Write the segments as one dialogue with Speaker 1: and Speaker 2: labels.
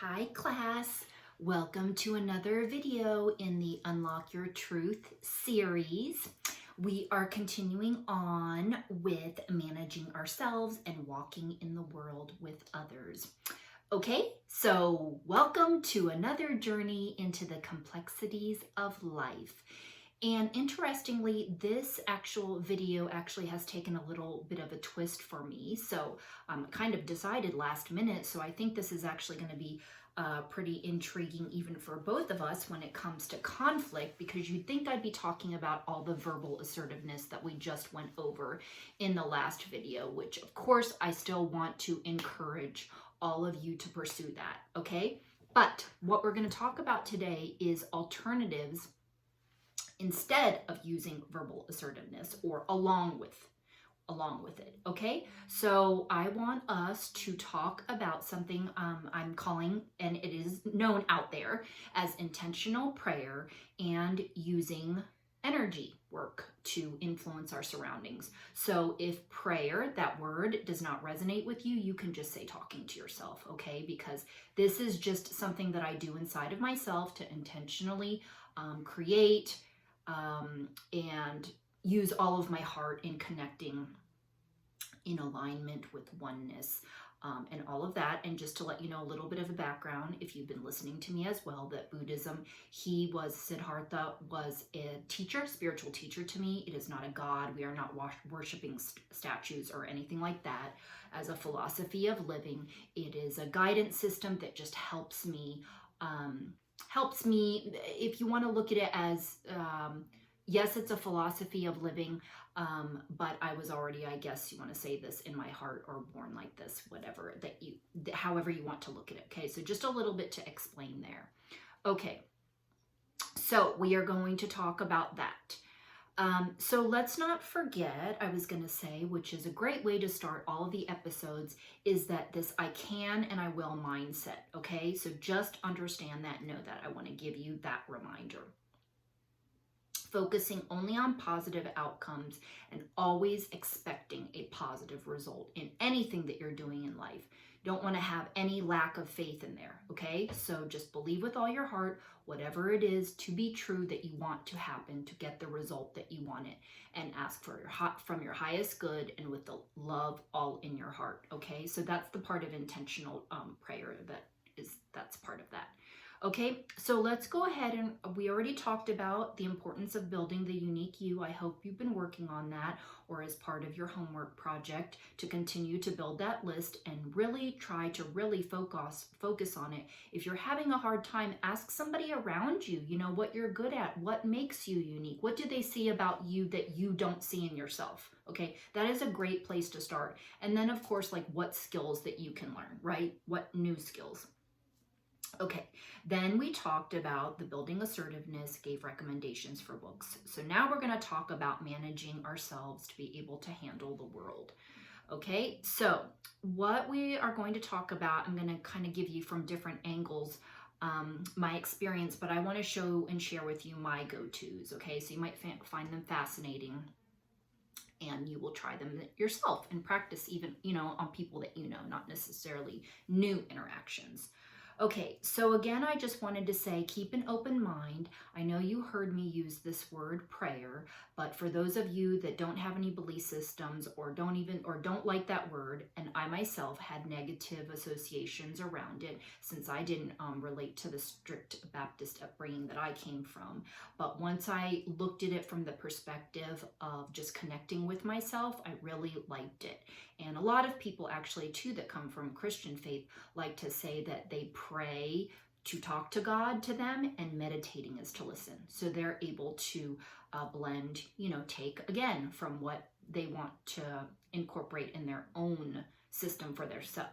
Speaker 1: Hi class, welcome to another video in the Unlock Your Truth series. We are continuing on with managing ourselves and walking in the world with others. Okay, so welcome to another journey into the complexities of life. And interestingly, this actual video actually has taken a little bit of a twist for me. So kind of decided last minute. So I think this is actually going to be pretty intriguing even for both of us when it comes to conflict, because you'd think I'd be talking about all the verbal assertiveness that we just went over in the last video, which of course I still want to encourage all of you to pursue that, okay? But what we're going to talk about today is alternatives instead of using verbal assertiveness, or along with it, okay? So I want us to talk about something I'm calling, and it is known out there as intentional prayer and using energy work to influence our surroundings. So if prayer, that word, does not resonate with you, you can just say talking to yourself, okay? Because this is just something that I do inside of myself to intentionally create and use all of my heart in connecting in alignment with oneness and all of that. And just to let you know a little bit of a background, if you've been listening to me as well, that Buddhism, Siddhartha was a teacher, spiritual teacher to me. It is not a god. We are not worshiping statues or anything like that. As a philosophy of living, it is a guidance system that just helps me, if you want to look at it as, yes, it's a philosophy of living, but I was already, I guess you want to say this, in my heart, or born like this, whatever, however you want to look at it. Okay, so just a little bit to explain there. Okay, so we are going to talk about that. So let's not forget, I was going to say, which is a great way to start all of the episodes, is that this I can and I will mindset, okay? So just understand that, know that. I want to give you that reminder. Focusing only on positive outcomes and always expecting a positive result in anything that you're doing in life. Don't want to have any lack of faith in there, okay? So just believe with all your heart whatever it is to be true that you want to happen to get the result that you want it, and ask for from your highest good and with the love all in your heart, okay? So that's the part of intentional prayer that's part of that. Okay, so let's go ahead, and we already talked about the importance of building the unique you. I hope you've been working on that, or as part of your homework project, to continue to build that list and really try to really focus on it. If you're having a hard time, ask somebody around you, you know, what you're good at, what makes you unique, what do they see about you that you don't see in yourself? Okay, that is a great place to start. And then of course, like, what skills that you can learn, right? What new skills? Okay, then we talked about the building assertiveness, gave recommendations for books. So now we're going to talk about managing ourselves to be able to handle the world. Okay, so what we are going to talk about, I'm going to kind of give you from different angles my experience, but I want to show and share with you my go-tos. Okay, so you might find them fascinating, and you will try them yourself and practice, even, you know, on people that you know, not necessarily new interactions. Okay, so again, I just wanted to say, keep an open mind. I know you heard me use this word prayer, but for those of you that don't have any belief systems, or don't like that word, and I myself had negative associations around it, since I didn't relate to the strict Baptist upbringing that I came from. But once I looked at it from the perspective of just connecting with myself, I really liked it. And a lot of people actually too that come from Christian faith like to say that they pray to talk to God to them, and meditating is to listen. So they're able to blend, you know, take again from what they want to incorporate in their own system for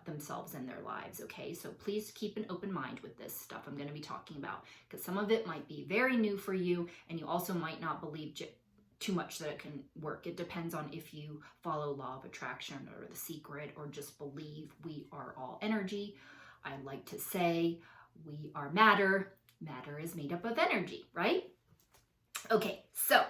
Speaker 1: themselves and their lives. Okay, so please keep an open mind with this stuff I'm going to be talking about, because some of it might be very new for you, and you also might not believe too much that it can work. It depends on if you follow law of attraction or The Secret, or just believe we are all energy. I like to say we are matter. Matter is made up of energy, right? Okay, so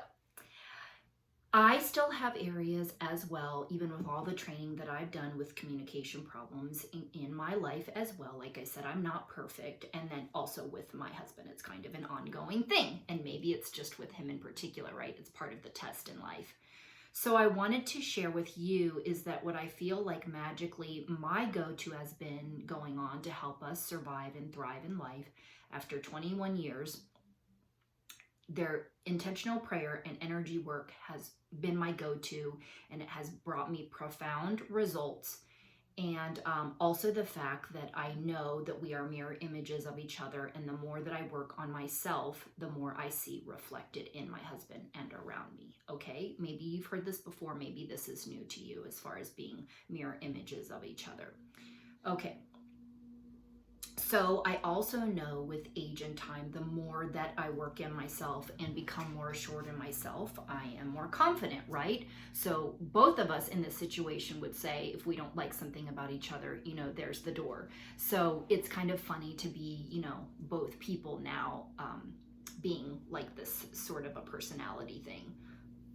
Speaker 1: I still have areas as well, even with all the training that I've done with communication problems in my life as well. Like I said, I'm not perfect. And then also with my husband, it's kind of an ongoing thing. And maybe it's just with him in particular, right? It's part of the test in life. So I wanted to share with you is that what I feel like magically my go-to has been going on to help us survive and thrive in life after 21 years. Their intentional prayer and energy work has been my go-to, and it has brought me profound results. And also the fact that I know that we are mirror images of each other, and the more that I work on myself, the more I see reflected in my husband and around me. Okay, maybe you've heard this before, maybe this is new to you as far as being mirror images of each other. Okay. So I also know with age and time, the more that I work in myself and become more assured in myself, I am more confident, right? So both of us in this situation would say, if we don't like something about each other, there's the door. So it's kind of funny to be, both people now being like this sort of a personality thing.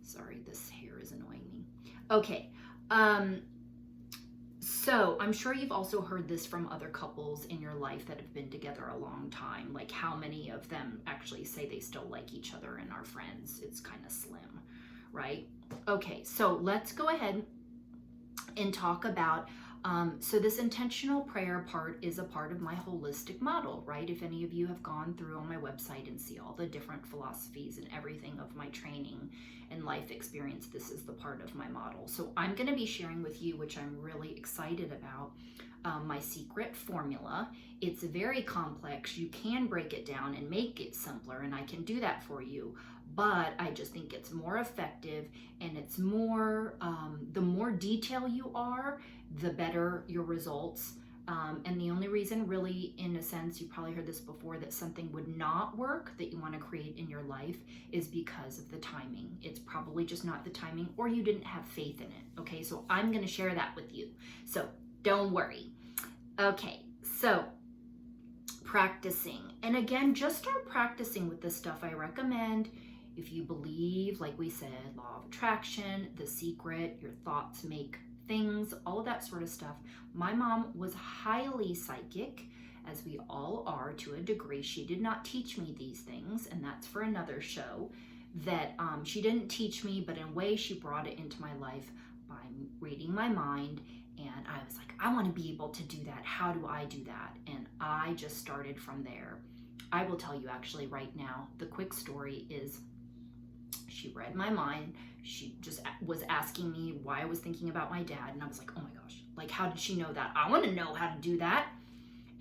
Speaker 1: Sorry, this hair is annoying me. Okay. So I'm sure you've also heard this from other couples in your life that have been together a long time, like how many of them actually say they still like each other and are friends. It's kind of slim, right? Okay, so let's go ahead and talk about, so this intentional prayer part is a part of my holistic model, right? If any of you have gone through on my website and see all the different philosophies and everything of my training and life experience, this is the part of my model. So I'm going to be sharing with you, which I'm really excited about, my secret formula. It's very complex. You can break it down and make it simpler, and I can do that for you. But I just think it's more effective, and it's more, the more detail you are, the better your results. And the only reason really, in a sense, you probably heard this before, that something would not work that you want to create in your life is because of the timing. It's probably just not the timing, or you didn't have faith in it. Okay, so I'm going to share that with you. So don't worry. Okay, so practicing. And again, just start practicing with the stuff I recommend. If you believe, like we said, law of attraction, the secret, your thoughts make things, all of that sort of stuff. My mom was highly psychic, as we all are to a degree. She did not teach me these things, and that's for another show. That she didn't teach me, but in a way she brought it into my life by reading my mind. And I was like, I want to be able to do that. How do I do that? And I just started from there. I will tell you actually right now, the quick story is, she read my mind. She just was asking me why I was thinking about my dad. And I was like, oh my gosh, like, how did she know that? I want to know how to do that.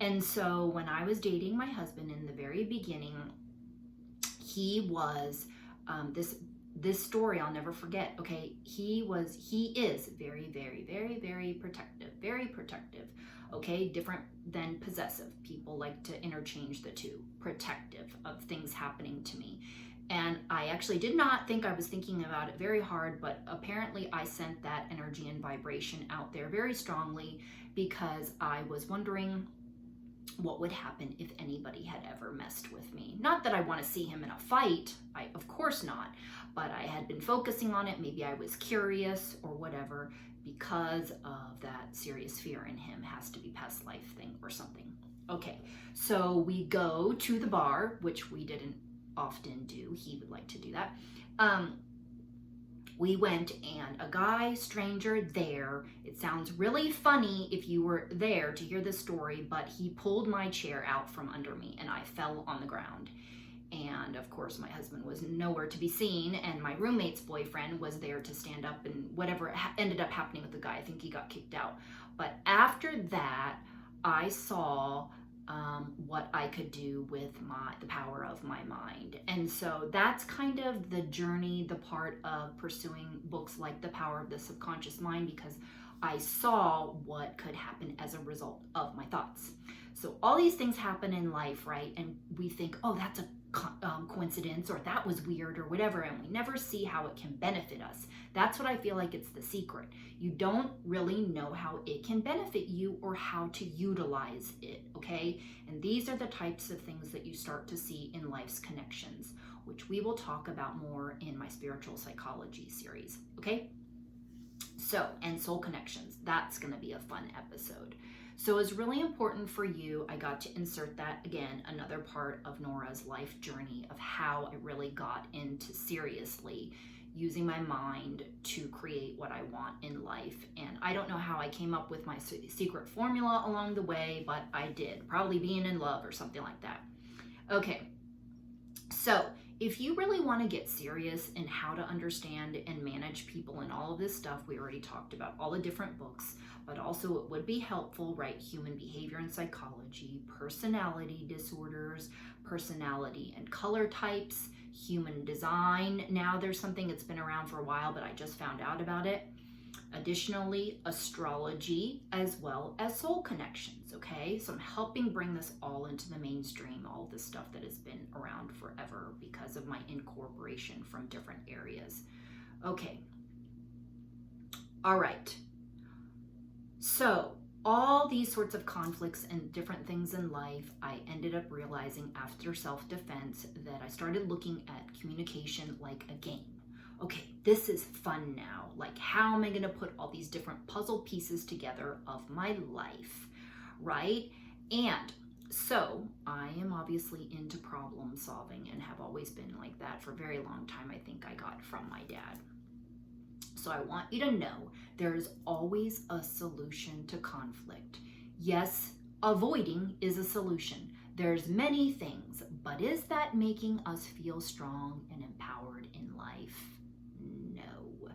Speaker 1: And so when I was dating my husband in the very beginning, he was, this story I'll never forget. Okay. He is very, very, very, very protective. Okay. Different than possessive. People like to interchange the two. Protective of things happening to me. And I actually did not think I was thinking about it very hard, but apparently I sent that energy and vibration out there very strongly, because I was wondering what would happen if anybody had ever messed with me. Not that I want to see him in a fight, of course not, but I had been focusing on it. Maybe I was curious or whatever, because of that serious fear in him. Has to be past life thing or something. Okay, so we go to the bar, which we didn't often do. He would like to do that. We went, and a guy, stranger there, it sounds really funny if you were there to hear this story, but he pulled my chair out from under me and I fell on the ground. And of course my husband was nowhere to be seen, and my roommate's boyfriend was there to stand up, and whatever ended up happening with the guy, I think he got kicked out. But after that, I saw what I could do with the power of my mind. And so that's kind of the journey, the part of pursuing books like The Power of the Subconscious Mind, because I saw what could happen as a result of my thoughts. So all these things happen in life, right? And we think, oh, that's a coincidence, or that was weird, or whatever, and we never see how it can benefit us. That's what I feel like it's the secret. You don't really know how it can benefit you or how to utilize it, okay? And these are the types of things that you start to see in life's connections. which we will talk about more in my spiritual psychology series, okay? So, and soul connections, that's going to be a fun episode. So it's really important for you. I got to insert that again, another part of Nora's life journey of how I really got into seriously using my mind to create what I want in life. And I don't know how I came up with my secret formula along the way, but I did. Probably being in love or something like that. Okay, so if you really want to get serious in how to understand and manage people and all of this stuff, we already talked about all the different books, but also it would be helpful, right? Human behavior and psychology, personality disorders, personality and color types, human design. Now there's something that's been around for a while, but I just found out about it. Additionally, astrology, as well as soul connections, okay? So I'm helping bring this all into the mainstream, all this stuff that has been around forever because of my incorporation from different areas. Okay. All right. So all these sorts of conflicts and different things in life, I ended up realizing after self-defense that I started looking at communication like a game. Okay, this is fun now. Like, how am I going to put all these different puzzle pieces together of my life, right? And so I am obviously into problem solving and have always been like that for a very long time. I think I got from my dad. So I want you to know there is always a solution to conflict. Yes, avoiding is a solution. There's many things, but is that making us feel strong and empowered in life? No.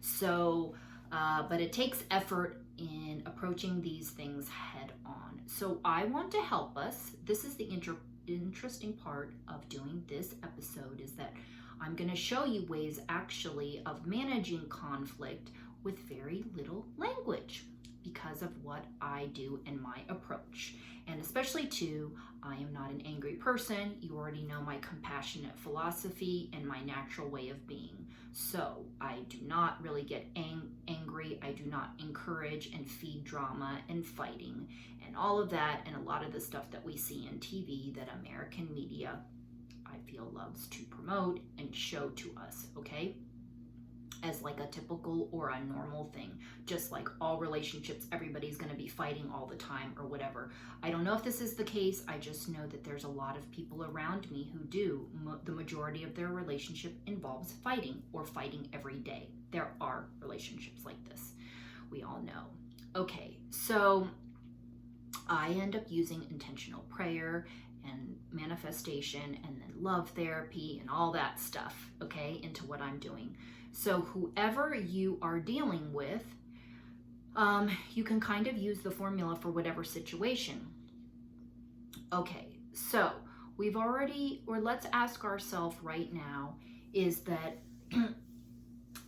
Speaker 1: So, but it takes effort in approaching these things head on. So I want to help us. This is the interesting part of doing this episode, is that I'm going to show you ways actually of managing conflict with very little language because of what I do in my approach. And especially too, I am not an angry person. You already know my compassionate philosophy and my natural way of being. So I do not really get angry. I do not encourage and feed drama and fighting and all of that, and a lot of the stuff that we see in TV that American media, I feel, loves to promote and show to us, okay? As like a typical or a normal thing. Just like all relationships, everybody's going to be fighting all the time or whatever. I don't know if this is the case. I just know that there's a lot of people around me who do. The majority of their relationship involves fighting or fighting every day. There are relationships like this. We all know. Okay, so I end up using intentional prayer and manifestation and then love therapy and all that stuff, okay, into what I'm doing. So whoever you are dealing with, you can kind of use the formula for whatever situation. Okay, so we've already, or let's ask ourselves right now, is that,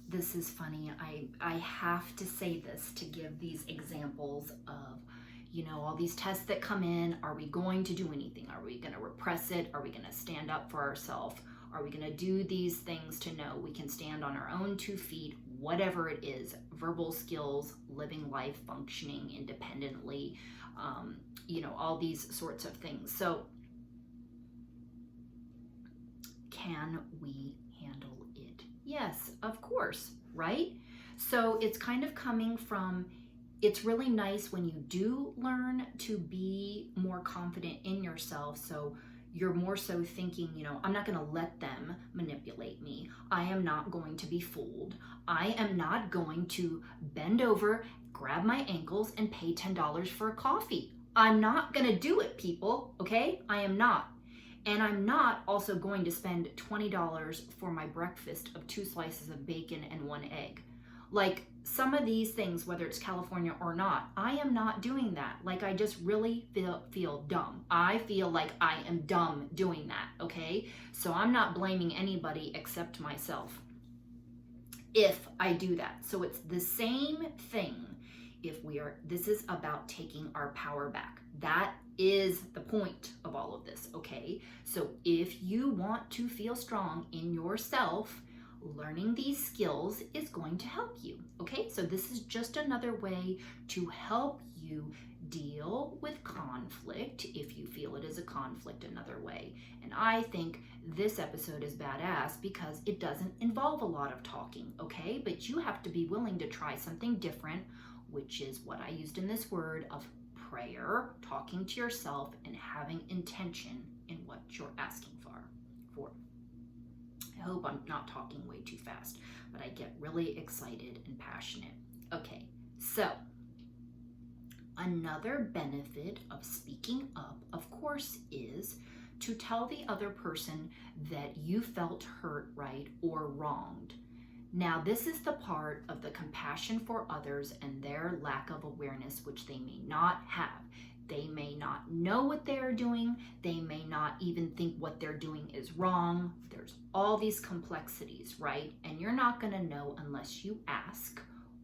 Speaker 1: this is funny, I have to say this to give these examples of, you know, all these tests that come in. Are we going to do anything? Are we going to repress it? Are we going to stand up for ourselves? Are we going to do these things to know we can stand on our own 2 feet, whatever it is, verbal skills, living life, functioning independently, you know, all these sorts of things. So can we handle it? Yes, of course, right? So it's kind of coming from, it's really nice when you do learn to be more confident in yourself. So you're more so thinking, you know, I'm not going to let them manipulate me. I am not going to be fooled. I am not going to bend over, grab my ankles, and pay $10 for a coffee. I'm not going to do it, people, okay? I am not. And I'm not also going to spend $20 for my breakfast of 2 slices of bacon and 1 egg. Like, some of these things, whether it's California or not, I am not doing that. Like, I just really feel dumb. I feel like I am dumb doing that, okay? So I'm not blaming anybody except myself if I do that. So it's the same thing if this is about taking our power back. That is the point of all of this, okay? So if you want to feel strong in yourself, learning these skills is going to help you. Okay, so this is just another way to help you deal with conflict if you feel it is a conflict another way. And I think this episode is badass because it doesn't involve a lot of talking, okay? But you have to be willing to try something different, which is what I used in this word of prayer, talking to yourself and having intention in what you're asking for. I hope I'm not talking way too fast, but I get really excited and passionate. Okay, so another benefit of speaking up, of course, is to tell the other person that you felt hurt, right, or wronged. Now, this is the part of the compassion for others and their lack of awareness, which they may not have. They may not know what they're doing. They may not even think what they're doing is wrong. There's all these complexities, right? And you're not going to know unless you ask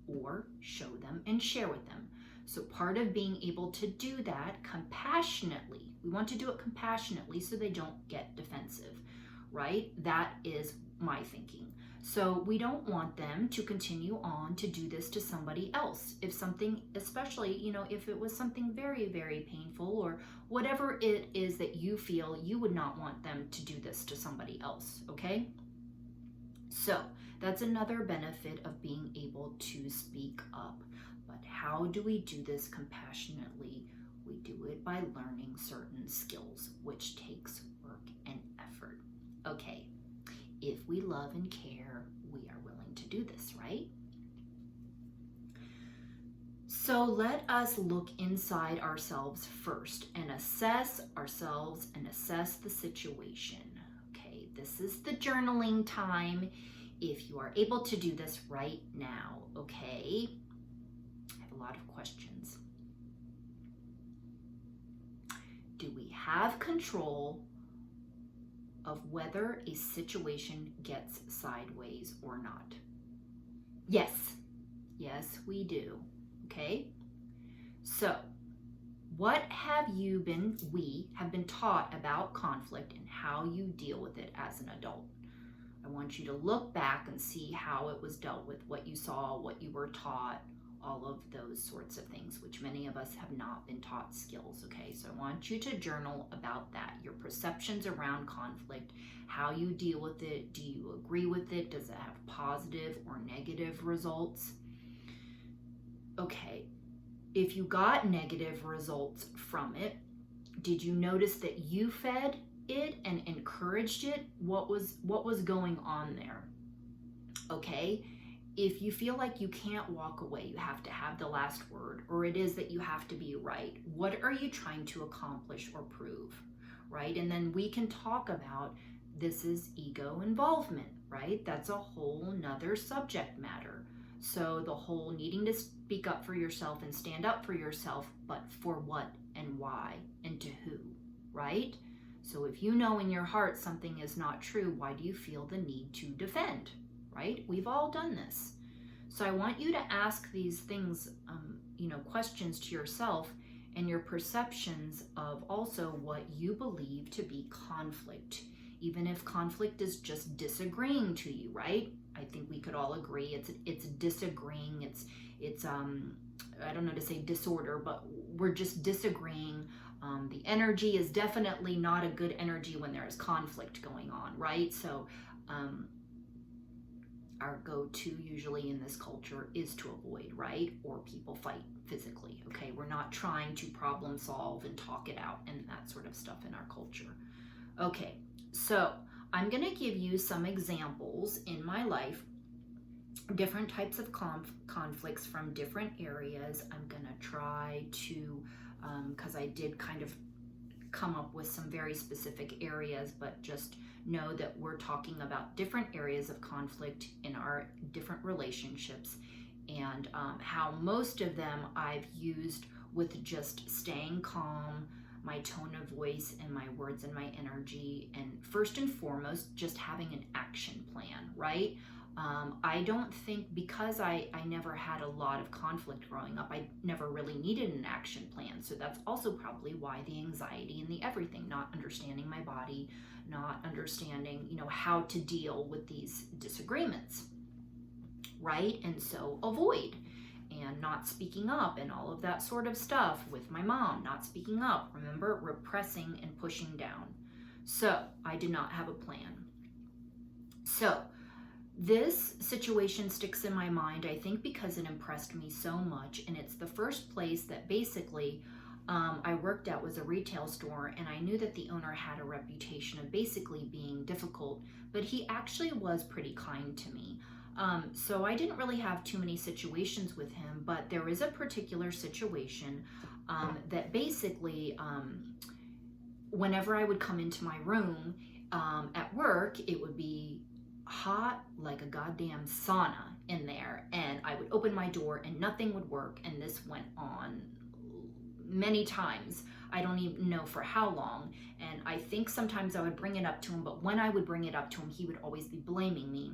Speaker 1: or show them and share with them. So part of being able to do that compassionately, we want to do it compassionately so they don't get defensive, right? That is my thinking. So we don't want them to continue on to do this to somebody else. If something, especially, if it was something very, very painful or whatever it is that you feel, you would not want them to do this to somebody else, okay? So that's another benefit of being able to speak up. But how do we do this compassionately? We do it by learning certain skills, which takes work and effort. Okay. If we love and care, we are willing to do this, right? So let us look inside ourselves first and assess ourselves and assess the situation. Okay, this is the journaling time. If you are able to do this right now, okay? I have a lot of questions. Do we have control of whether a situation gets sideways or not? Yes, we do, okay? So, we have been taught about conflict and how you deal with it as an adult. I want you to look back and see how it was dealt with, what you saw, what you were taught, all of those sorts of things, which many of us have not been taught skills, okay? So I want you to journal about that, your perceptions around conflict, how you deal with it. Do you agree with it? Does it have positive or negative results? Okay, if you got negative results from it, did you notice that you fed it and encouraged it? What was going on there? Okay. If you feel like you can't walk away, you have to have the last word, or it is that you have to be right, what are you trying to accomplish or prove, right? And then we can talk about this is ego involvement, right? That's a whole nother subject matter. So the whole needing to speak up for yourself and stand up for yourself, but for what and why and to who, right? So if you know in your heart something is not true, why do you feel the need to defend? Right? We've all done this. So I want you to ask these things, questions to yourself and your perceptions of also what you believe to be conflict. Even if conflict is just disagreeing to you, right? I think we could all agree it's disagreeing. It's I don't know to say disorder, but we're just disagreeing. The energy is definitely not a good energy when there is conflict going on, right? So our go-to usually in this culture is to avoid, right? Or people fight physically, okay? We're not trying to problem solve and talk it out and that sort of stuff in our culture. Okay, so I'm gonna give you some examples in my life, different types of conflicts from different areas. I'm gonna try to, because I did kind of come up with some very specific areas, but just know that we're talking about different areas of conflict in our different relationships and how most of them I've used with just staying calm, my tone of voice and my words and my energy, and first and foremost, just having an action plan, right? I don't think, because I never had a lot of conflict growing up, I never really needed an action plan. So that's also probably why the anxiety and the everything, not understanding my body, not understanding, how to deal with these disagreements, right? And so avoid and not speaking up and all of that sort of stuff with my mom, not speaking up, remember, repressing and pushing down. So I did not have a plan. So this situation sticks in my mind, I think, because it impressed me so much. And it's the first place that basically I worked at, was a retail store, and I knew that the owner had a reputation of basically being difficult, but he actually was pretty kind to me. So I didn't really have too many situations with him, but there is a particular situation that basically, whenever I would come into my room at work, it would be hot like a goddamn sauna in there, and I would open my door and nothing would work, and this went on many times. I don't even know for how long, and I think sometimes I would bring it up to him, but when I would bring it up to him, he would always be blaming me,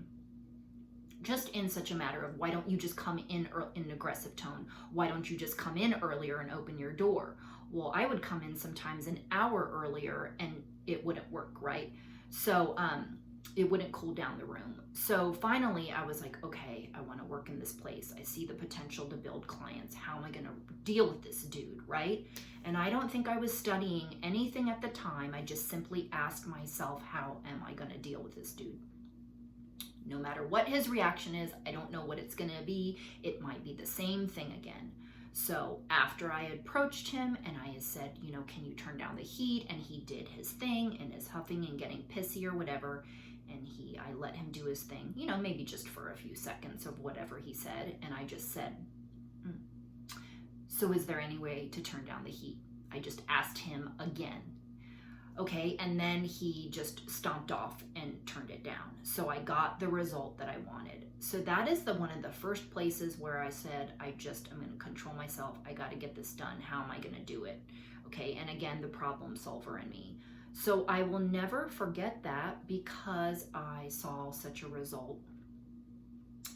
Speaker 1: just in such a matter of, why don't you just come in an aggressive tone? Why don't you just come in earlier and open your door? Well, I would come in sometimes an hour earlier and it wouldn't work, right? So it wouldn't cool down the room. So finally I was like, okay, I want to work in this place. I see the potential to build clients. How am I going to deal with this dude, right? And I don't think I was studying anything at the time. I just simply asked myself, how am I going to deal with this dude? No matter what his reaction is, I don't know what it's going to be. It might be the same thing again. So after I approached him and I said, can you turn down the heat? And he did his thing and is huffing and getting pissy or whatever. And I let him do his thing, maybe just for a few seconds of whatever he said. And I just said, so is there any way to turn down the heat? I just asked him again. Okay, and then he just stomped off and turned it down. So I got the result that I wanted. So that is one of the first places where I said, I'm going to control myself. I got to get this done. How am I going to do it? Okay, and again, the problem solver in me. So I will never forget that, because I saw such a result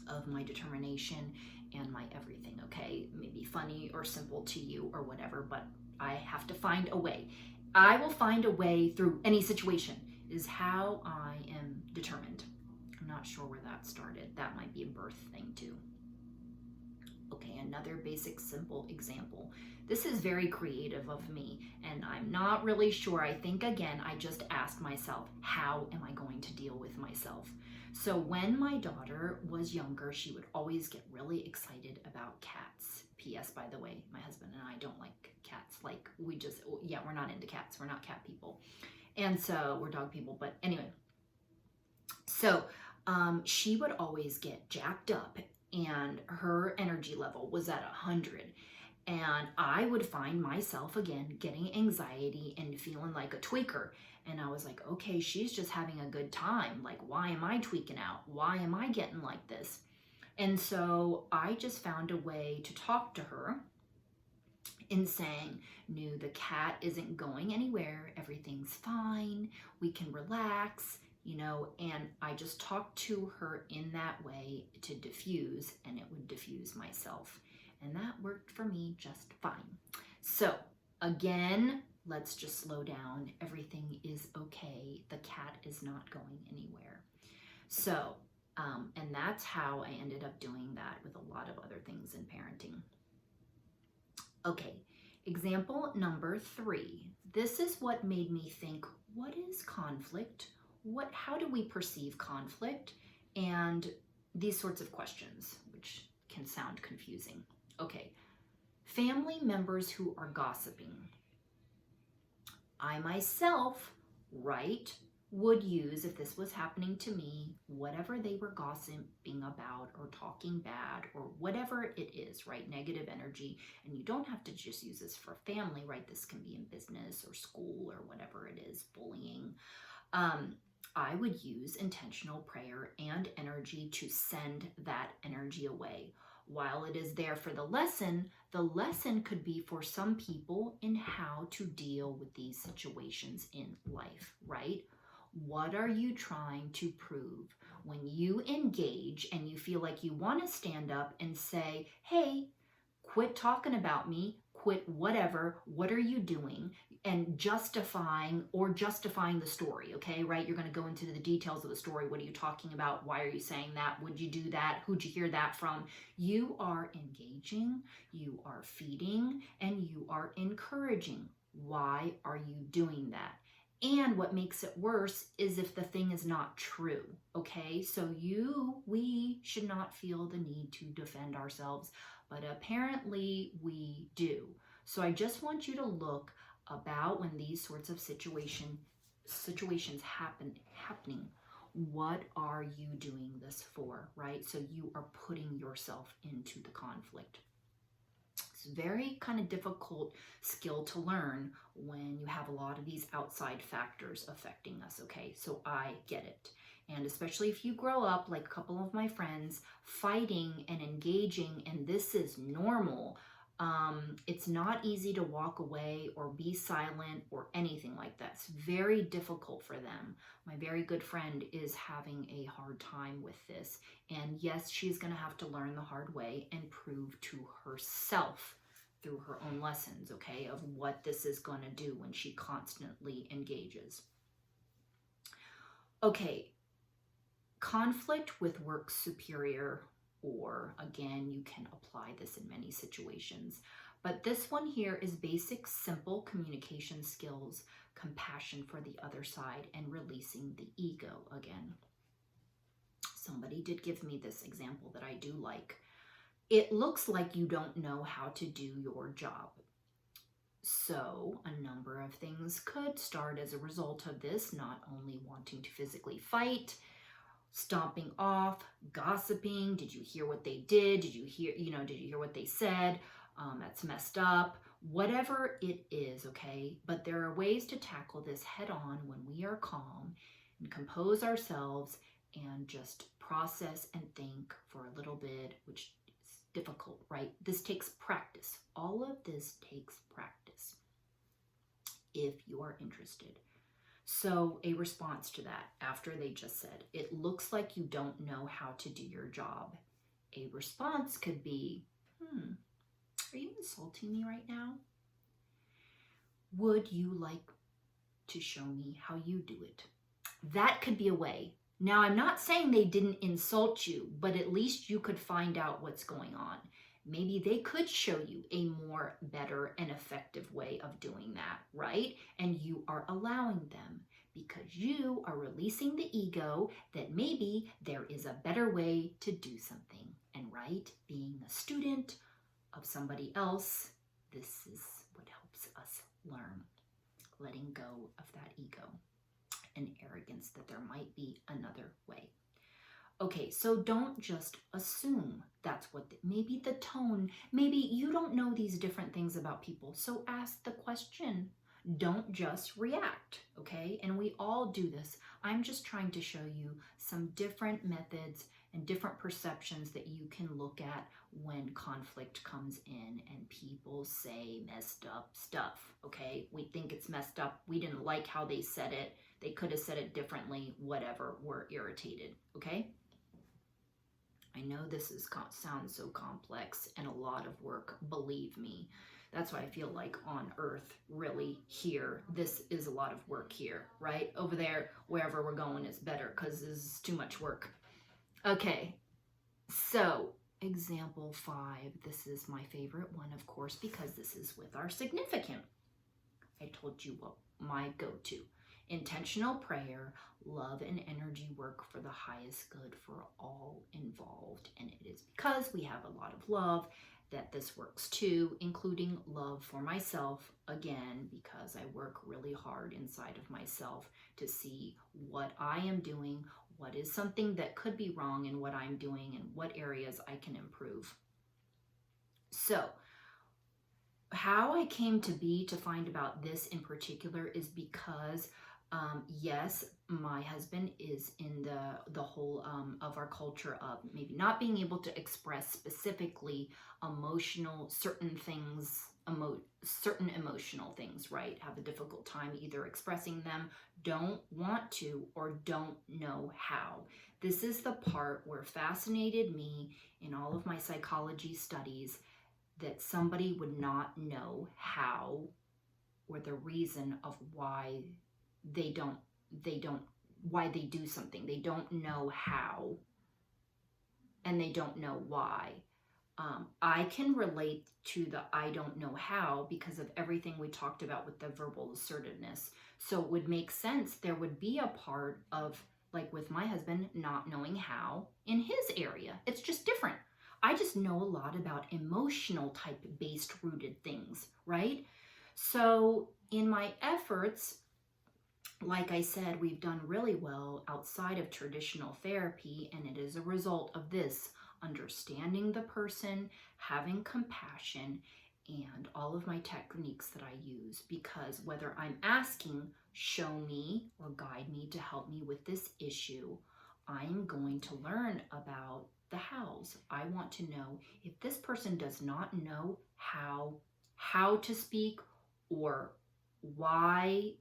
Speaker 1: of my determination and my everything, okay? Maybe funny or simple to you or whatever, but I have to find a way. I will find a way through any situation, is how I am determined. I'm not sure where that started. That might be a birth thing too. Okay, another basic, simple example. This is very creative of me, and I'm not really sure. I think, again, I just asked myself, how am I going to deal with myself? So when my daughter was younger, she would always get really excited about cats. P.S., by the way, my husband and I don't like cats. Like, we're not into cats. We're not cat people. And so we're dog people. But anyway, so she would always get jacked up, and her energy level was at 100. And I would find myself again getting anxiety and feeling like a tweaker. And I was like, okay, she's just having a good time. Like, why am I tweaking out? Why am I getting like this? And so I just found a way to talk to her in saying, no, the cat isn't going anywhere. Everything's fine. We can relax, and I just talked to her in that way to diffuse, and it would diffuse myself. And that worked for me just fine. So again, let's just slow down. Everything is okay. The cat is not going anywhere. So, and that's how I ended up doing that with a lot of other things in parenting. Okay, example number 3. This is what made me think, what is conflict? How do we perceive conflict? And these sorts of questions, which can sound confusing. Okay, family members who are gossiping. I myself, right, would use, if this was happening to me, whatever they were gossiping about or talking bad or whatever it is, right, negative energy. And you don't have to just use this for family, right? This can be in business or school or whatever it is, bullying. I would use intentional prayer and energy to send that energy away. While it is there for the lesson could be for some people in how to deal with these situations in life, right? What are you trying to prove? when you engage and you feel like you want to stand up and say, hey, quit talking about me, quit whatever, what are you doing? And justifying the story, okay, right? You're going to go into the details of the story. What are you talking about? Why are you saying that? Would you do that? Who'd you hear that from? You are engaging, you are feeding, and you are encouraging. Why are you doing that? And what makes it worse is if the thing is not true, okay? So we should not feel the need to defend ourselves, but apparently we do. So I just want you to look about when these sorts of situations happening. What are you doing this for, right? So you are putting yourself into the conflict. It's a very kind of difficult skill to learn when you have a lot of these outside factors affecting us, okay? So I get it. And especially if you grow up like a couple of my friends fighting and engaging, and this is normal, it's not easy to walk away or be silent or anything like that. It's very difficult for them. My very good friend is having a hard time with this. And yes, she's going to have to learn the hard way and prove to herself through her own lessons, okay, of what this is going to do when she constantly engages. Okay, conflict with work superior, or again, you can apply this in many situations. But this one here is basic, simple communication skills, compassion for the other side, and releasing the ego again. Somebody did give me this example that I do like. It looks like you don't know how to do your job. So a number of things could start as a result of this, not only wanting to physically fight, stomping off, gossiping. Did you hear what they did? Did you hear what they said? That's messed up. Whatever it is, okay? But there are ways to tackle this head on when we are calm and compose ourselves and just process and think for a little bit, which is difficult, right? This takes practice. All of this takes practice if you are interested. So a response to that, after they just said, it looks like you don't know how to do your job. A response could be, are you insulting me right now? Would you like to show me how you do it? That could be a way. Now, I'm not saying they didn't insult you, but at least you could find out what's going on. Maybe they could show you a more better and effective way of doing that, right? And you are allowing them because you are releasing the ego that maybe there is a better way to do something. And right, being a student of somebody else, this is what helps us learn, letting go of that ego and arrogance that there might be another way. Okay, so don't just assume that's what, maybe the tone, maybe you don't know these different things about people, so ask the question. Don't just react, okay? And we all do this. I'm just trying to show you some different methods and different perceptions that you can look at when conflict comes in and people say messed up stuff, okay? We think it's messed up. We didn't like how they said it. They could have said it differently, whatever. We're irritated, okay? I know this sounds so complex and a lot of work, believe me. That's why I feel like on earth, really here, this is a lot of work here, right? Over there, wherever we're going is better because this is too much work. Okay, so example 5, this is my favorite one, of course, because this is with our significant. I told you what my go-to. Intentional prayer, love and energy work for the highest good for all involved. And it is because we have a lot of love that this works too, including love for myself, again, because I work really hard inside of myself to see what I am doing, what is something that could be wrong in what I'm doing, and what areas I can improve. So, how I came to find about this in particular is because yes, my husband is in the whole of our culture of maybe not being able to express specifically certain things certain emotional things, right? Have a difficult time either expressing them, don't want to, or don't know how. This is the part where fascinated me in all of my psychology studies, that somebody would not know how, or the reason of why they do something. They don't know how, and they don't know why. I can relate to the I don't know how because of everything we talked about with the verbal assertiveness. So it would make sense. There would be a part of, like with my husband, not knowing how in his area. It's just different. I just know a lot about emotional type based rooted things, right? So in my efforts, like I said, we've done really well outside of traditional therapy, and it is a result of this understanding the person, having compassion, and all of my techniques that I use. Because whether I'm asking, show me or guide me to help me with this issue, I'm going to learn about the hows. I want to know if this person does not know how to speak, or why.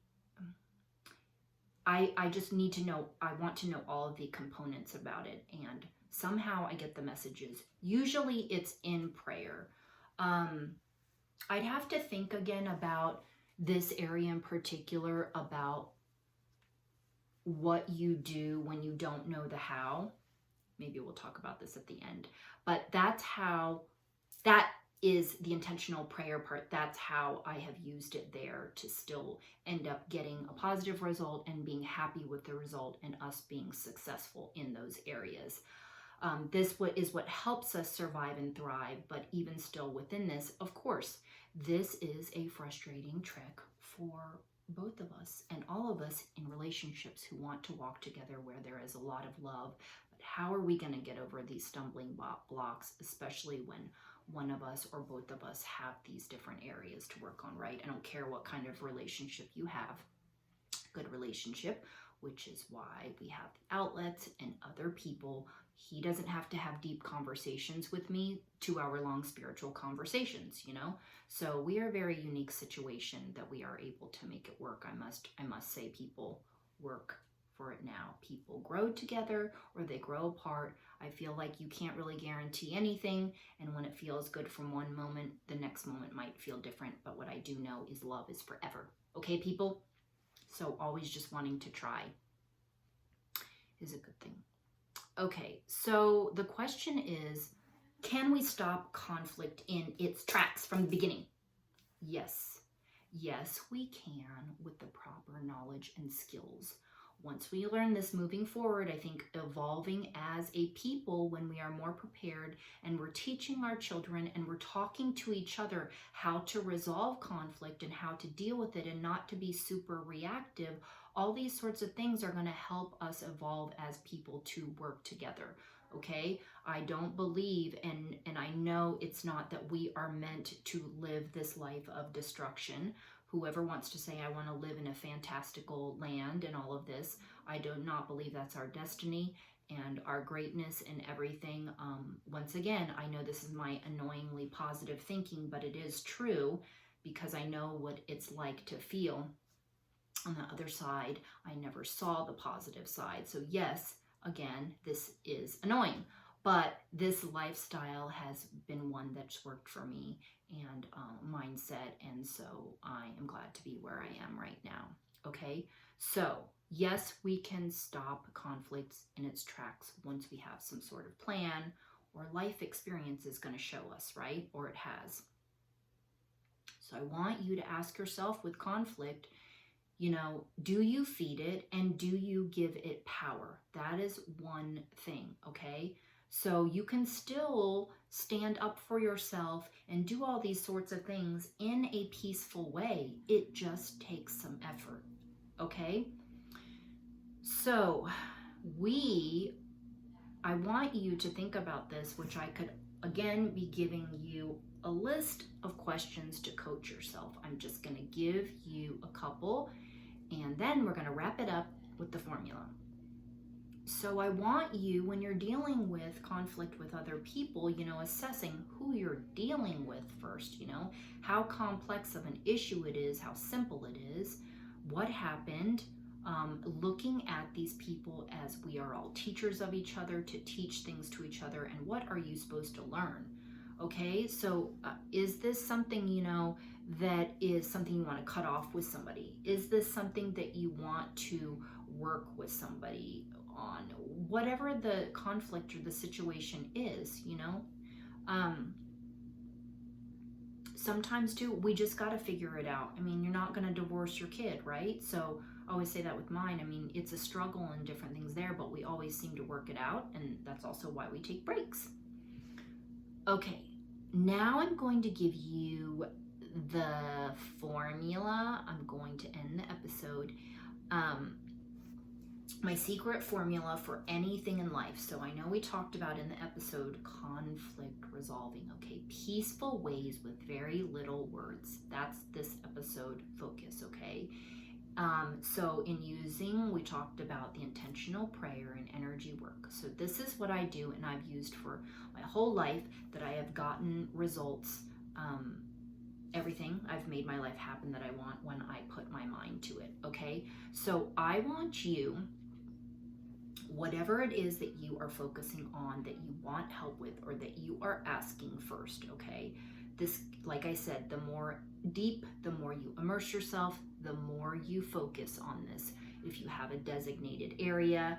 Speaker 1: I just need to know, I want to know all of the components about it, and somehow I get the messages. Usually it's in prayer. I'd have to think again about this area in particular, about what you do when you don't know the how. Maybe we'll talk about this at the end, but that is the intentional prayer part. That's how I have used it there to still end up getting a positive result and being happy with the result, and us being successful in those areas. This is what helps us survive and thrive. But even still within this, of course, this is a frustrating trek for both of us and all of us in relationships who want to walk together where there is a lot of love. But how are we going to get over these stumbling blocks, especially when one of us or both of us have these different areas to work on, right? I don't care what kind of relationship you have. Good relationship, which is why we have the outlets and other people. He doesn't have to have deep conversations with me, 2-hour-long spiritual conversations, So we are a very unique situation that we are able to make it work. I must say, people work for it now. People grow together or they grow apart. I feel like you can't really guarantee anything, and when it feels good from one moment, the next moment might feel different. But what I do know is love is forever. Okay, people? So always just wanting to try is a good thing. Okay, so the question is, can we stop conflict in its tracks from the beginning? Yes. Yes, we can, with the proper knowledge and skills. Once we learn this moving forward, I think evolving as a people, when we are more prepared and we're teaching our children and we're talking to each other how to resolve conflict and how to deal with it and not to be super reactive, all these sorts of things are going to help us evolve as people to work together. Okay, I don't believe, and I know it's not that we are meant to live this life of destruction. Whoever wants to say, I want to live in a fantastical land and all of this, I do not believe that's our destiny and our greatness and everything. Once again, I know this is my annoyingly positive thinking, but it is true because I know what it's like to feel on the other side. I never saw the positive side. So yes, again, this is annoying, but this lifestyle has been one that's worked for me, and mindset, and so I am glad to be where I am right now. Okay, so yes, we can stop conflicts in its tracks once we have some sort of plan, or life experience is going to show us, right? Or it has. So I want you to ask yourself with conflict, do you feed it and do you give it power? That is one thing, okay? So you can still stand up for yourself and do all these sorts of things in a peaceful way. It just takes some effort, okay? So I want you to think about this, which I could, again, be giving you a list of questions to coach yourself. I'm just going to give you a couple, and then we're going to wrap it up with the formula. So I want you, when you're dealing with conflict with other people, assessing who you're dealing with first, how complex of an issue it is, how simple it is, what happened, looking at these people as we are all teachers of each other to teach things to each other, and what are you supposed to learn? Okay, so is this something, that is something you want to cut off with somebody? Is this something that you want to work with somebody on? Whatever the conflict or the situation is, sometimes too, we just got to figure it out. I mean, you're not going to divorce your kid, right? So I always say that with mine. I mean, it's a struggle and different things there, but we always seem to work it out, and that's also why we take breaks. Okay, now I'm going to give you the formula. I'm going to end the episode. My secret formula for anything in life. So I know we talked about in the episode conflict resolving, okay? Peaceful ways with very little words. That's this episode focus, okay? So in using, we talked about the intentional prayer and energy work. So this is what I do, and I've used for my whole life, that I have gotten results. Everything, I've made my life happen that I want when I put my mind to it, okay? So I want you, whatever it is that you are focusing on, that you want help with, or that you are asking first, okay? This, like I said, the more deep, the more you immerse yourself, the more you focus on this. If you have a designated area,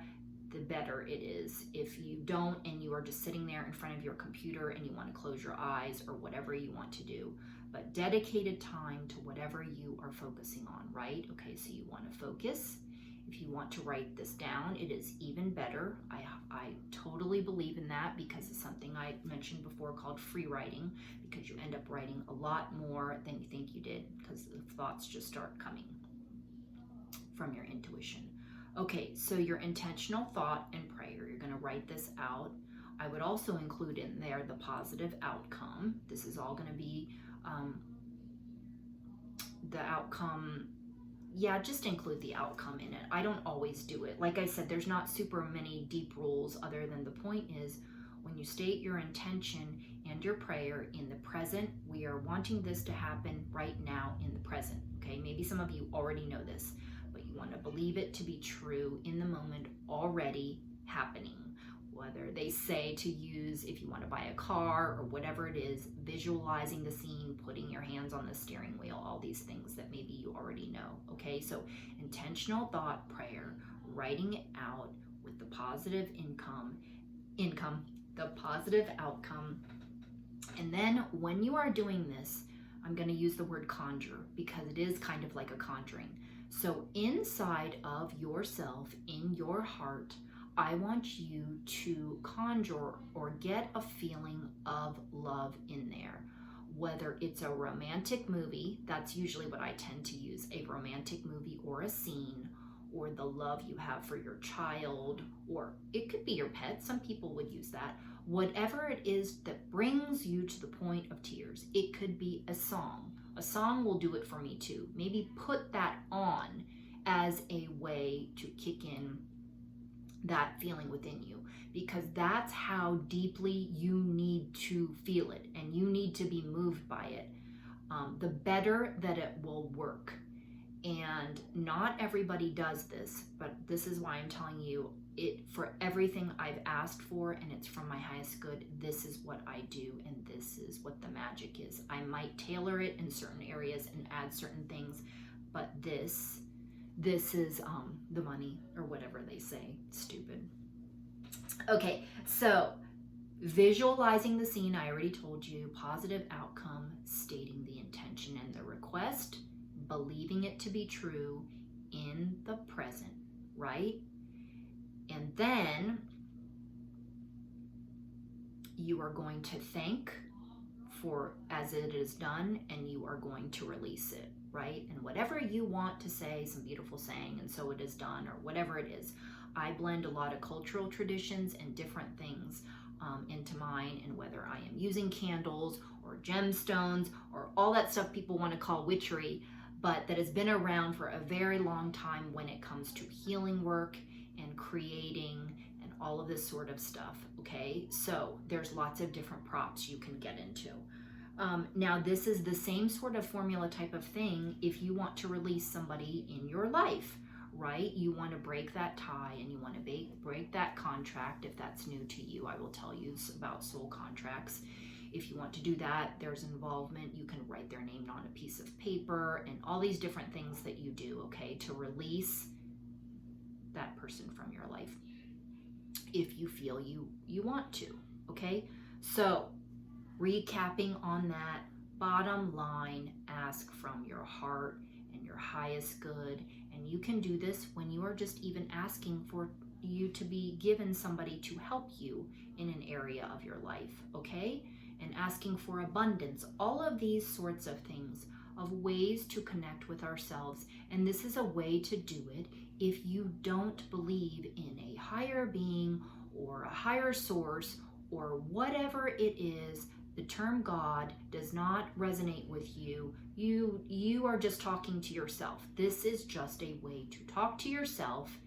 Speaker 1: the better it is. If you don't, and you are just sitting there in front of your computer and you want to close your eyes or whatever you want to do, but dedicated time to whatever you are focusing on, right? Okay, so you want to focus. If you want to write this down, it is even better. I totally believe in that, because it's something I mentioned before called free writing, because you end up writing a lot more than you think you did, because the thoughts just start coming from your intuition. Okay, so your intentional thought and prayer, you're going to write this out. I would also include in there the positive outcome. This is all going to be the outcome. Yeah, just include the outcome in it. I don't always do it. Like I said, there's not super many deep rules, other than the point is, when you state your intention and your prayer in the present, we are wanting this to happen right now in the present. Okay, maybe some of you already know this, but you want to believe it to be true in the moment, already happening. Whether they say to use, if you want to buy a car or whatever it is, visualizing the scene, putting your hands on the steering wheel, all these things that maybe you already know. Okay, so intentional thought, prayer, writing it out with the positive the positive outcome. And then when you are doing this, I'm going to use the word conjure, because it is kind of like a conjuring. So inside of yourself, in your heart, I want you to conjure or get a feeling of love in there. Whether it's a romantic movie, that's usually what I tend to use, a romantic movie or a scene, or the love you have for your child, or it could be your pet. Some people would use that. Whatever it is that brings you to the point of tears. It could be a song. A song will do it for me too. Maybe put that on as a way to kick in that feeling within you, because that's how deeply you need to feel it, and you need to be moved by it. The better that it will work. And not everybody does this, but this is why I'm telling you it. For everything I've asked for, and it's from my highest good, this is what I do, and this is what the magic is. I might tailor it in certain areas and add certain things, but this is the money, or whatever they say. Stupid. Okay, so visualizing the scene, I already told you. Positive outcome, stating the intention and the request, believing it to be true in the present, right? And then you are going to thank for as it is done, and you are going to release it, right? And whatever you want to say, some beautiful saying, and so it is done, or whatever it is. I blend a lot of cultural traditions and different things into mine, and whether I am using candles or gemstones or all that stuff people want to call witchery, but that has been around for a very long time when it comes to healing work and creating and all of this sort of stuff, okay? So there's lots of different props you can get into. Now, this is the same sort of formula type of thing if you want to release somebody in your life, right? You want to break that tie and you want to break that contract. If that's new to you, I will tell you about soul contracts. If you want to do that, there's involvement. You can write their name on a piece of paper and all these different things that you do, okay, to release that person from your life if you feel you want to, okay? So recapping on that, bottom line, ask from your heart and your highest good. And you can do this when you are just even asking for you to be given somebody to help you in an area of your life, okay? And asking for abundance, all of these sorts of things, of ways to connect with ourselves. And this is a way to do it if you don't believe in a higher being or a higher source or whatever it is. The term God does not resonate with you. You are just talking to yourself. This is just a way to talk to yourself,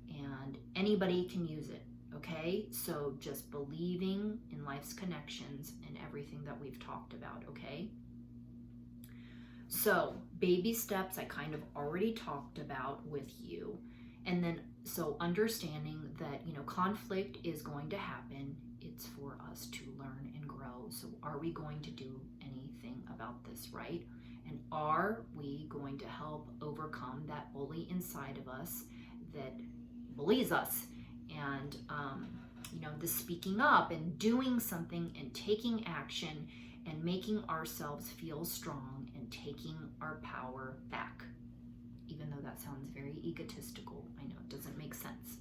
Speaker 1: and anybody can use it, okay? So just believing in life's connections and everything that we've talked about, okay? So baby steps I kind of already talked about with you. And then so understanding that, conflict is going to happen. It's for us to learn and grow. So are we going to do anything about this, right? And are we going to help overcome that bully inside of us that bullies us? And, the speaking up and doing something and taking action and making ourselves feel strong and taking our power back. Even though that sounds very egotistical, I know it doesn't make sense.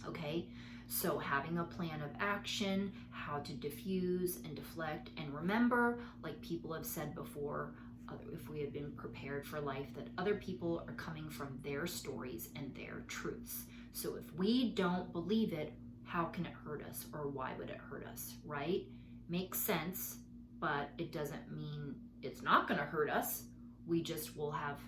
Speaker 1: Okay? So having a plan of action, how to diffuse and deflect, and remember, like people have said before, if we had been prepared for life, that other people are coming from their stories and their truths. So if we don't believe it, how can it hurt us, or why would it hurt us, right? Makes sense, but it doesn't mean it's not going to hurt us. We just will have,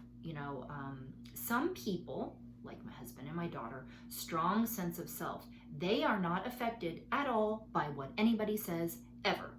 Speaker 1: some people, like my husband and my daughter, strong sense of self. They are not affected at all by what anybody says ever.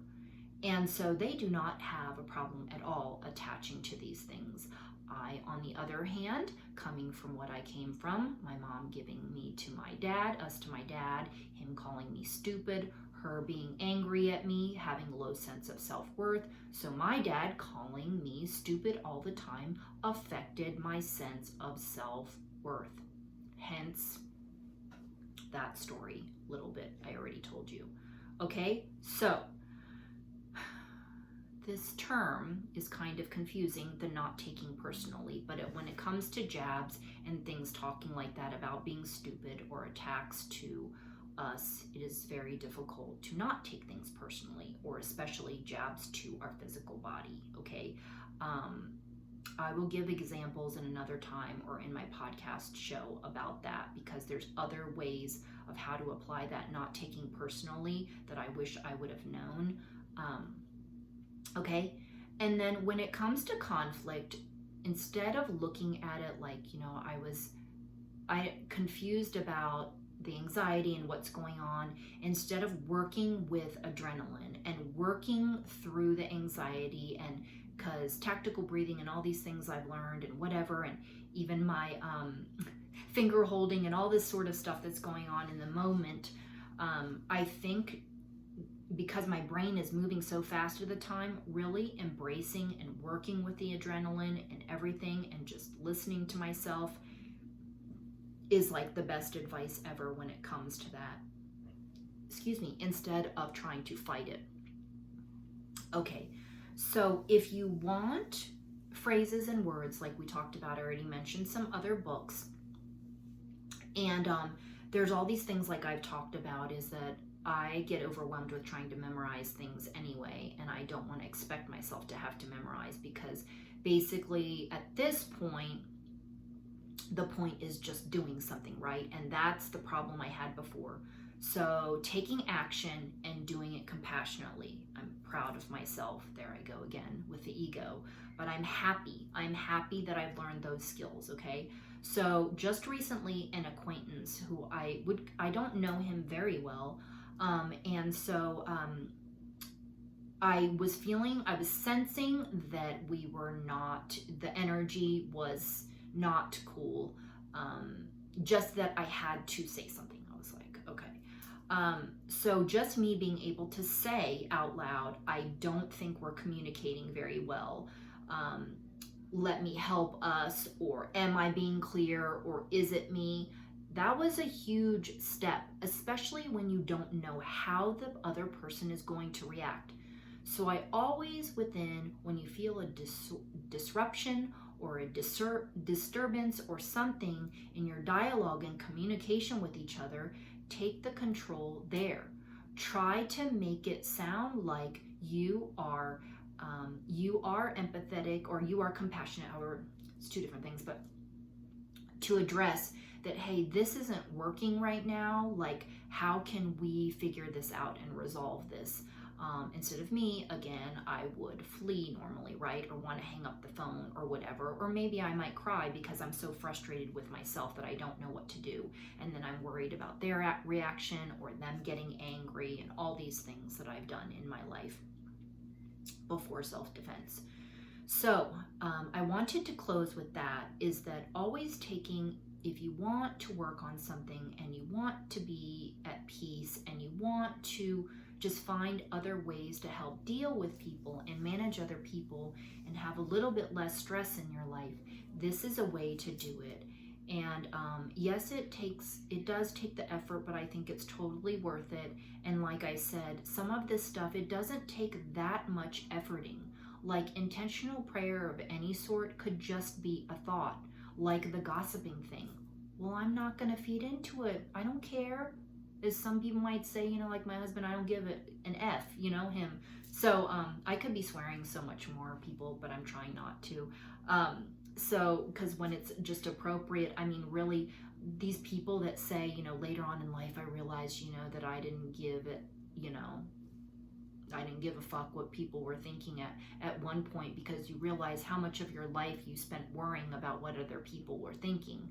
Speaker 1: And so they do not have a problem at all attaching to these things. I, on the other hand, coming from what I came from, my mom giving me to my dad, us to my dad, him calling me stupid, her being angry at me, having a low sense of self-worth. So my dad calling me stupid all the time affected my sense of self-worth. Hence, that story, little bit, I already told you. Okay, so this term is kind of confusing, the not taking personally, but when it comes to jabs and things talking like that about being stupid or attacks to us, it is very difficult to not take things personally, or especially jabs to our physical body, okay? I will give examples in another time or in my podcast show about that, because there's other ways of how to apply that not taking personally that I wish I would have known. Okay, and then when it comes to conflict, instead of looking at it like, I confused about the anxiety and what's going on, instead of working with adrenaline and working through the anxiety, and because tactical breathing and all these things I've learned and whatever, and even my finger holding and all this sort of stuff that's going on in the moment, I think because my brain is moving so fast at the time, really embracing and working with the adrenaline and everything and just listening to myself is like the best advice ever when it comes to that. Instead of trying to fight it. Okay, so if you want phrases and words like we talked about, I already mentioned some other books. And there's all these things like I've talked about, is that I get overwhelmed with trying to memorize things anyway, and I don't want to expect myself to have to memorize, because basically at this point, the point is just doing something, right? And that's the problem I had before. So taking action and doing it compassionately. I'm proud of myself. There I go again with the ego. But I'm happy. I'm happy that I've learned those skills, okay? So just recently, an acquaintance who I don't know him very well, and so I was sensing that we were not, the energy was not cool. Just that I had to say something. I was like, okay. So just me being able to say out loud, I don't think we're communicating very well. Let me help us, or am I being clear, or is it me? That was a huge step, especially when you don't know how the other person is going to react. So I always, when you feel a disruption or a disturbance or something in your dialogue and communication with each other, take the control there. Try to make it sound like you are empathetic or you are compassionate, or it's two different things, but to address that, hey, this isn't working right now. Like, how can we figure this out and resolve this? Instead of me, again, I would flee normally, right? Or want to hang up the phone or whatever. Or maybe I might cry because I'm so frustrated with myself that I don't know what to do. And then I'm worried about their reaction or them getting angry and all these things that I've done in my life before self-defense. So I wanted to close with that, is that always taking, if you want to work on something and you want to be at peace and you want to just find other ways to help deal with people and manage other people and have a little bit less stress in your life, this is a way to do it. And yes, it does take the effort, but I think it's totally worth it. And like I said, some of this stuff, it doesn't take that much efforting. Like intentional prayer of any sort could just be a thought, like the gossiping thing. Well, I'm not going to feed into it. I don't care. As some people might say, like my husband, I don't give it an F, him. So I could be swearing so much more, people, but I'm trying not to. So, because when it's just appropriate, I mean, really, these people that say, later on in life, I realized, that I didn't give it, I didn't give a fuck what people were thinking at one point, because you realize how much of your life you spent worrying about what other people were thinking.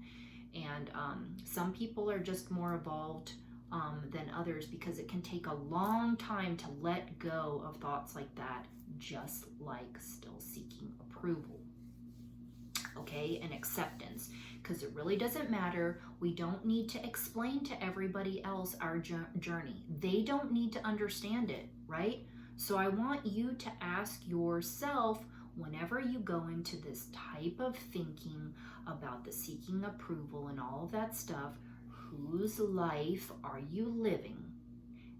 Speaker 1: And some people are just more evolved than others, because it can take a long time to let go of thoughts like that, just like still seeking approval. Okay, and acceptance, because it really doesn't matter. We don't need to explain to everybody else our journey. They don't need to understand it, right? So I want you to ask yourself, whenever you go into this type of thinking about the seeking approval and all of that stuff, whose life are you living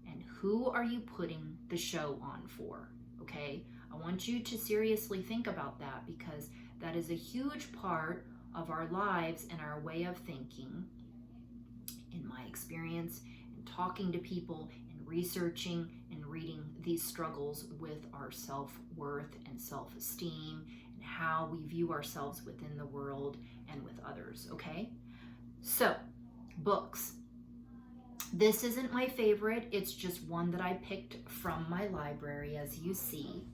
Speaker 1: and who are you putting the show on for? Okay, I want you to seriously think about that, because that is a huge part of our lives and our way of thinking. In my experience, in talking to people and researching and reading these struggles with our self-worth and self-esteem and how we view ourselves within the world and with others, okay? So, books. This isn't my favorite. It's just one that I picked from my library, as you see.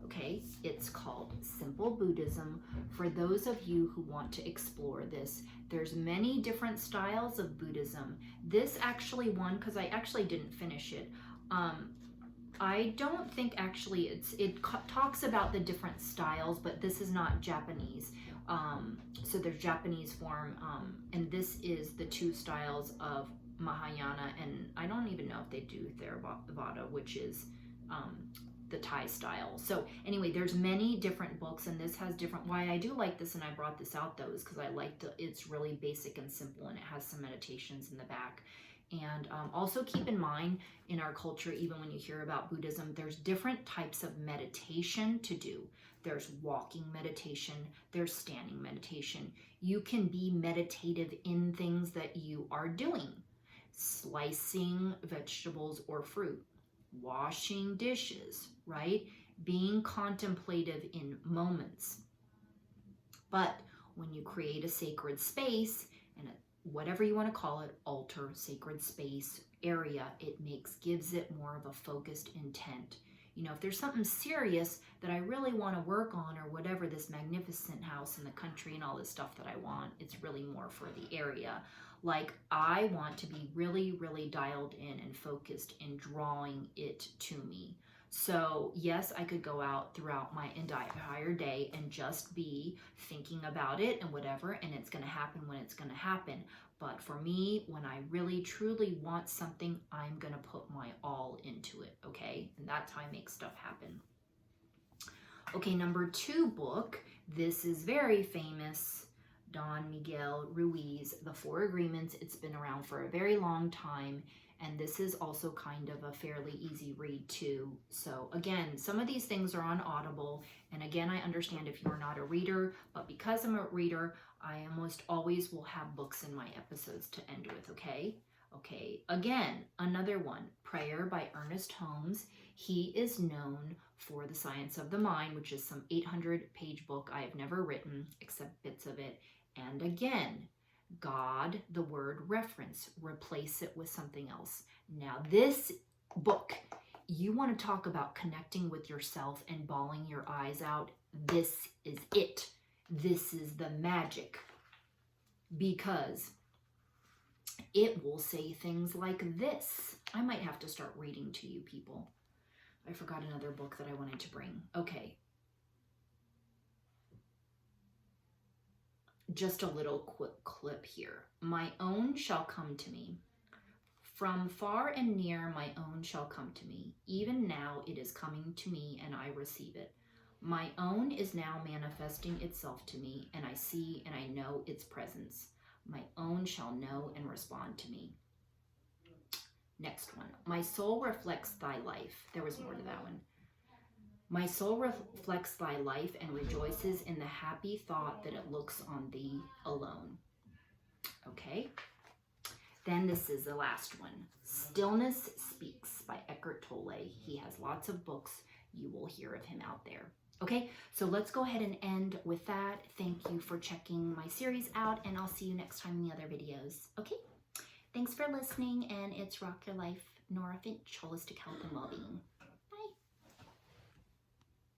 Speaker 1: Okay, it's called Simple Buddhism. For those of you who want to explore this, there's many different styles of Buddhism. This actually one, because I actually didn't finish it. I don't think actually it talks about the different styles, but this is not Japanese. So there's Japanese form, and this is the two styles of Mahayana, and I don't even know if they do Theravada, which is the Thai style. So anyway, there's many different books, and this has different, why I do like this and I brought this out though is because I liked it's really basic and simple, and it has some meditations in the back. And also keep in mind, in our culture, even when you hear about Buddhism, there's different types of meditation to do. There's walking meditation, there's standing meditation. You can be meditative in things that you are doing. Slicing vegetables or fruit, washing dishes, right? Being contemplative in moments. But when you create a sacred space, and whatever you want to call it, altar, sacred space, area, it gives it more of a focused intent. You know, if there's something serious that I really want to work on, or whatever, this magnificent house in the country and all this stuff that I want, it's really more for the area. Like, I want to be really, really dialed in and focused in drawing it to me. So yes, I could go out throughout my entire day and just be thinking about it and whatever, and it's going to happen when it's going to happen. But for me, when I really truly want something, I'm going to put my all into it, okay? And that's how I make stuff happen. Okay, number 2 book. This is very famous. Don Miguel Ruiz, The 4 Agreements. It's been around for a very long time. And this is also kind of a fairly easy read too. So again, some of these things are on Audible. And again, I understand if you're not a reader, but because I'm a reader, I almost always will have books in my episodes to end with, okay? Okay, again, another one, Prayer by Ernest Holmes. He is known for The Science of the Mind, which is some 800-page book I have never written, except bits of it. And again, God, the word reference, replace it with something else. Now, this book, you want to talk about connecting with yourself and bawling your eyes out. This is it. This is the magic, because it will say things like this. I might have to start reading to you people. I forgot another book that I wanted to bring. Okay. Just a little quick clip here. My own shall come to me. From far and near, my own shall come to me. Even now it is coming to me, and I receive it. My own is now manifesting itself to me, and I see and I know its presence. My own shall know and respond to me. Next one. My soul reflects thy life. There was more to that one. My soul reflects thy life and rejoices in the happy thought that it looks on thee alone. Okay. Then this is the last one. Stillness Speaks by Eckhart Tolle. He has lots of books. You will hear of him out there. Okay, so let's go ahead and end with that. Thank you for checking my series out, and I'll see you next time in the other videos. Okay, thanks for listening, and it's Rock Your Life, Nora Finch, Holistic Health and Wellbeing.